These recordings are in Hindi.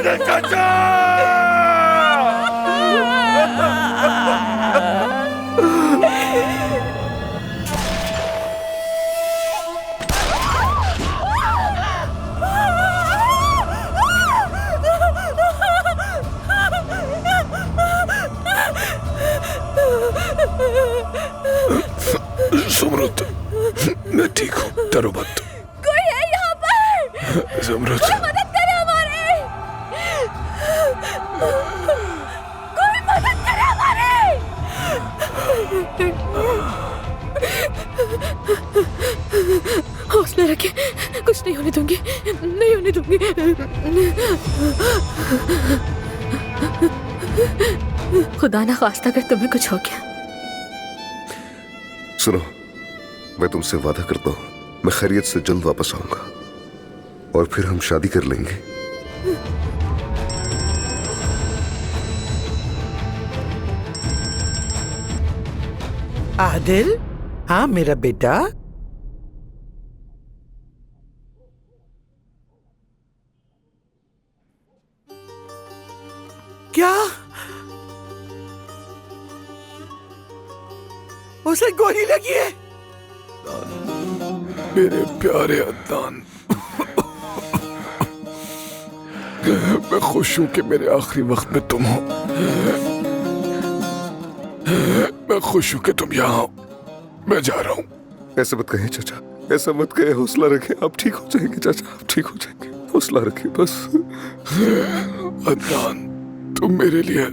आदिल चाचा! ज़मरुद, मैं ठीक हूँ, डरो मत। कोई है यहाँ पर? ज़मरुद, मदद करे हमारी! कोई मदद करे हमारी! हौसला रखे, कुछ नहीं होने दूंगी, नहीं होने दूंगी। खुदा ना खास्ता कर तुम्हें कुछ हो गया। सुनो, मैं तुमसे वादा करता हूँ, मैं खैरियत से जल्द वापस आऊंगा और फिर हम शादी कर लेंगे। आदिल, हाँ मेरा बेटा। क्या उसे गोली लगी है? मेरे प्यारे अदनान, मैं खुश हूं कि मेरे आखिरी वक्त में तुम हो। मैं खुश हूं कि तुम यहाँ हो। मैं जा रहा हूँ। ऐसा मत कहें चाचा, ऐसा मत कहें। हौसला रखें, आप ठीक हो जाएंगे चाचा, आप ठीक हो जाएंगे। हौसला रखें बस। अदनान, तुम मेरे लिए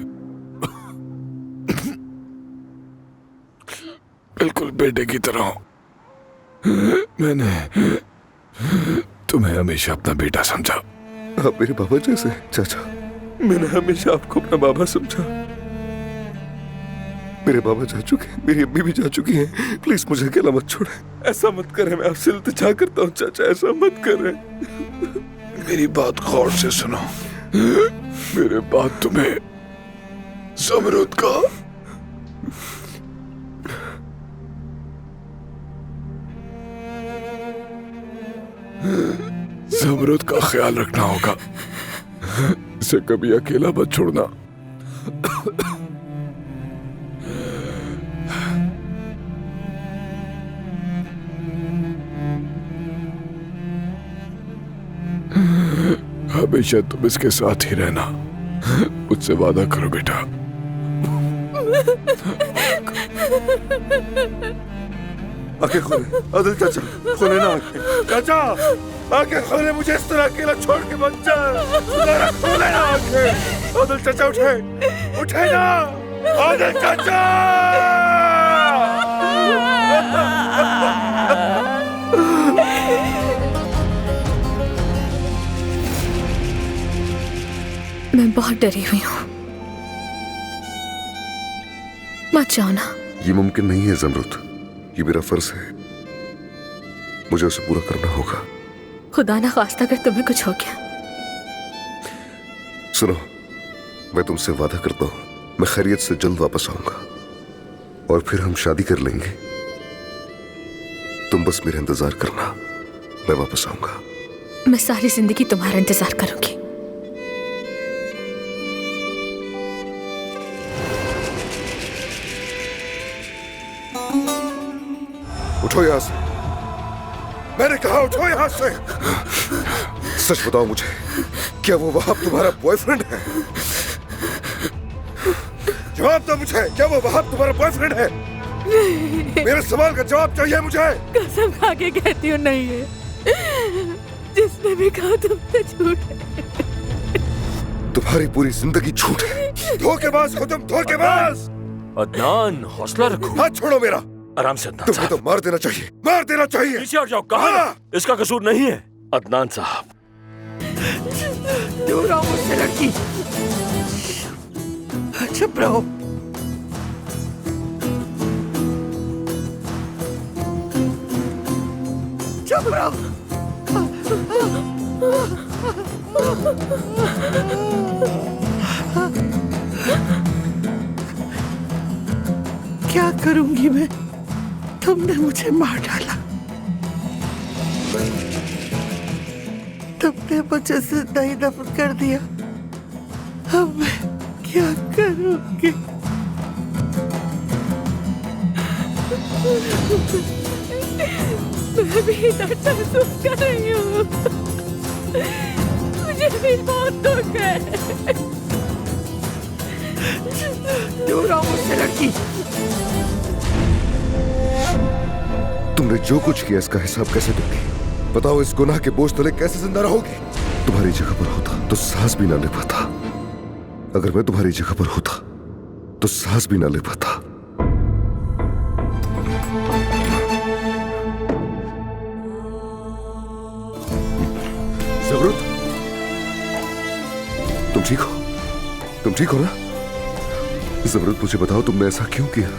बिल्कुल बेटे की तरह हो। मैंने तुम्हें हमेशा अपना बेटा समझा। आप मेरे बाबा जैसे हैं चाचा। मैंने हमेशा आपको अपना बाबा समझा। मेरे बाबा जा चुके हैं, मेरी अम्मी भी जा चुकी हैं। प्लीज मुझे अकेला मत छोड़ें। ऐसा मत करें, मैं आपसे इल्तिजा करता हूँ चाचा, ऐसा मत करें। मेरी बात गौर से सुनो। मेरे बाद तुम्हें ज़मरुद का ज़मरुद का ख्याल रखना होगा। इसे कभी अकेला मत छोड़ना। हमेशा तुम इसके साथ ही रहना। मुझसे वादा करो बेटा। आंखें खोले आदिल चाचा, खोले ना आंखें। चाचा आंखें खोले, मुझे इस तरह अकेला छोड़ के मत जा। खोले ना आंखें। आदिल चाचा उठे, उठे ना आदिल चाचा। मैं बहुत डरी हुई हूँ। मत जाओ ना। ये मुमकिन नहीं है ज़मरुद, ये मेरा फर्ज है, मुझे उसे पूरा करना होगा। खुदा ना खास्ता कर तुम्हें कुछ हो गया। सुनो, मैं तुमसे वादा करता हूँ, मैं खैरियत से जल्द वापस आऊंगा और फिर हम शादी कर लेंगे। तुम बस मेरा इंतजार करना, मैं वापस आऊंगा। मैं सारी जिंदगी तुम्हारा इंतजार करूंगी। उठो यहाँ से, मैंने कहा उठो यहाँ से। सच बताओ मुझे, क्या वो वहाब तुम्हारा बॉयफ्रेंड है? जवाब दो मुझे, क्या वो वहाब तुम्हारा बॉयफ्रेंड है? मेरे सवाल का जवाब चाहिए मुझे। कसम खा के कहती हूँ नहीं है। जिसने भी कहा तुमसे झूठ है। तुम्हारी पूरी जिंदगी झूठ है। धोखेबाज हो तुम, धोखेबाज। अदनान, हौसला रखो। हाथ छोड़ो मेरा। आराम से अदनान तुम्हें साहब। तो मार देना चाहिए, मार देना चाहिए। पीछे हट जाओ। कहा हाँ। इसका कसूर नहीं है। अदनान साहब, दूर रहो मुझसे लड़की। चुप रहो। चुप रहो। क्या करूंगी मैं? तुमने मुझे मार डाला। तुमने मुझे जिंदा ही दफन कर दिया। अब मैं क्या करूंगी? मैं भी दर्द महसूस कर रही हूँ। मुझे भी बहुत दुख है। दूर रहो मुझसे लड़की। तुमने जो कुछ किया इसका हिसाब कैसे दोगी? बताओ, इस गुनाह के बोझ तले कैसे जिंदा रहोगी? तुम्हारी जगह पर होता तो सांस भी ना ले पाता। अगर मैं तुम्हारी जगह पर होता तो सांस भी ना ले पाता। ज़मरुद, तुम ठीक हो? तुम ठीक हो ना? ज़मरुद, मुझे बताओ तुमने ऐसा क्यों किया?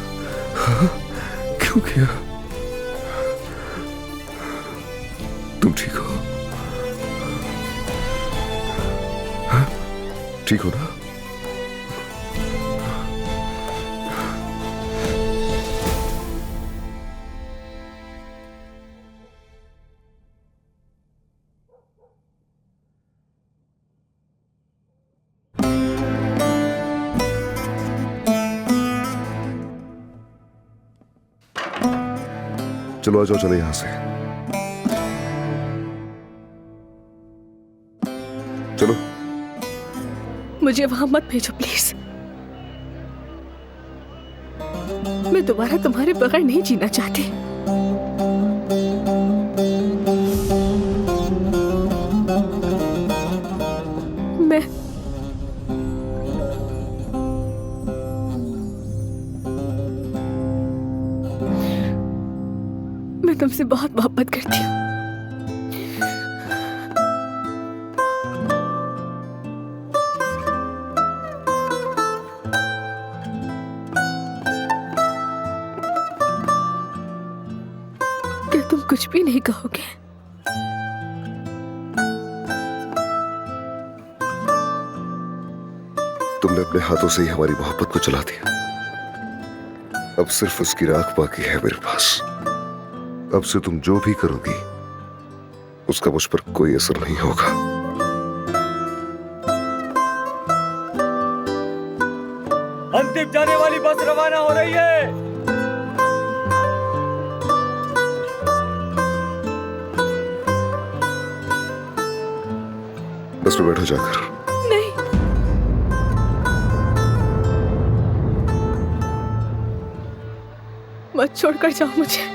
हाँ? क्यों किया? तुम ठीक हो? हाँ? ठीक हो ना? चलो आ जाओ, चले यहां से। चलो। मुझे वहां मत भेजो प्लीज। मैं दोबारा तुम्हारे बगैर नहीं जीना चाहती। मैं तुमसे बहुत मोहब्बत करती हूँ। क्या तुम कुछ भी नहीं कहोगे? तुमने अपने हाथों से ही हमारी मोहब्बत को जला दिया। अब सिर्फ उसकी राख बाकी है मेरे पास। अब से तुम जो भी करोगी उसका मुझ पर कोई असर नहीं होगा। अंतिम जाने वाली बस रवाना हो रही है। बस में बैठो जाकर। नहीं, मत छोड़कर जाओ मुझे।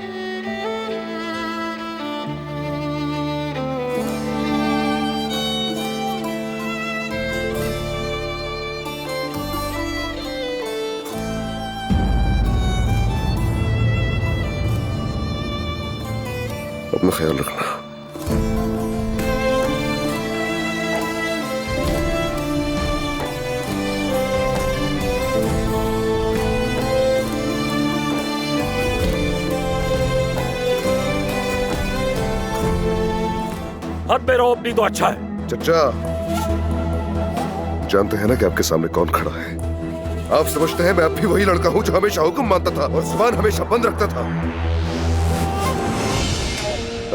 अपना ख्याल रखना। हाथ में रहो अपनी तो अच्छा है। चचा, जानते हैं ना कि आपके सामने कौन खड़ा है? आप समझते हैं मैं अब भी वही लड़का हूं जो हमेशा हुक्म मानता था और जुबान हमेशा बंद रखता था।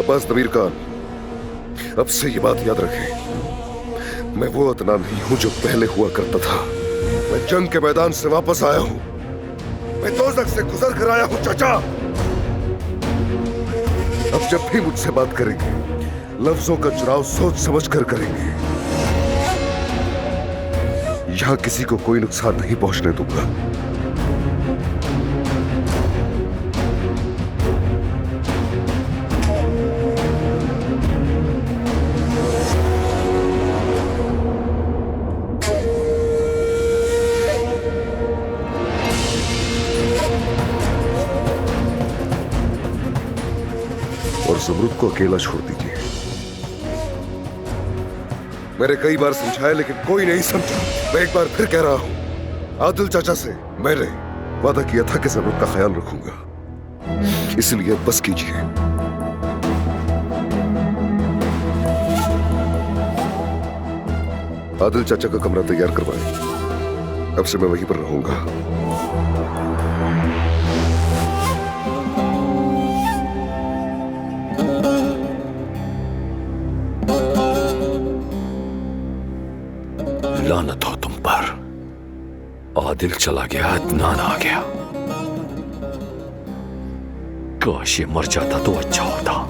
अब्बास दबीर खान, अब से ये बात याद रखें, मैं वो अदनान नहीं हूं जो पहले हुआ करता था। मैं जंग के मैदान से वापस आया हूं। मैं दोज़ख से गुजर कर आया हूं चाचा। अब जब भी मुझसे बात करेंगे लफ्जों का चुनाव सोच समझ कर करेंगे। यहां किसी को कोई नुकसान नहीं पहुंचने दूंगा। और ज़मरुद को अकेला छोड़ दीजिए। मैंने कई बार समझाया लेकिन कोई नहीं समझा। मैं एक बार फिर कह रहा हूं, आदिल चाचा से मैंने वादा किया था कि ज़मरुद का ख्याल रखूंगा, इसलिए बस कीजिए। आदिल चाचा का कमरा तैयार करवाएं। अब से मैं वहीं पर रहूंगा। लानत हो तुम पर आदिल चला गया, अदनान आ गया। काश ये मर जाता तो अच्छा होता।